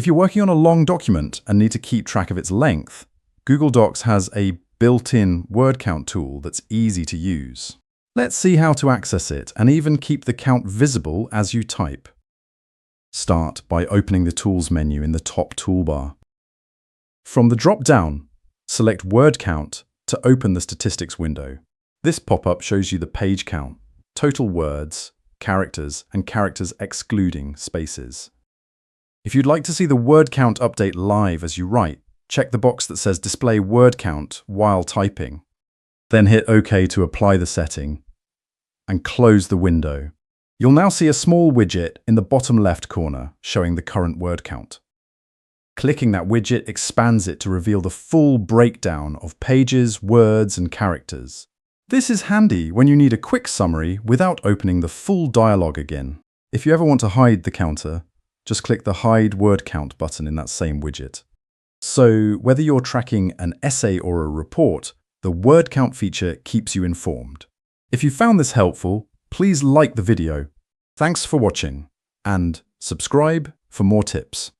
If you're working on a long document and need to keep track of its length, Google Docs has a built-in word count tool that's easy to use. Let's see how to access it and even keep the count visible as you type. Start by opening the Tools menu in the top toolbar. From the drop-down, select Word Count to open the Statistics window. This pop-up shows you the page count, total words, characters, and characters excluding spaces. If you'd like to see the word count update live as you write, check the box that says Display Word Count while typing. Then hit OK to apply the setting and close the window. You'll now see a small widget in the bottom left corner showing the current word count. Clicking that widget expands it to reveal the full breakdown of pages, words, and characters. This is handy when you need a quick summary without opening the full dialog again. If you ever want to hide the counter, just click the Hide Word Count button in that same widget. So whether you're tracking an essay or a report, the word count feature keeps you informed. If you found this helpful, please like the video. Thanks for watching and subscribe for more tips.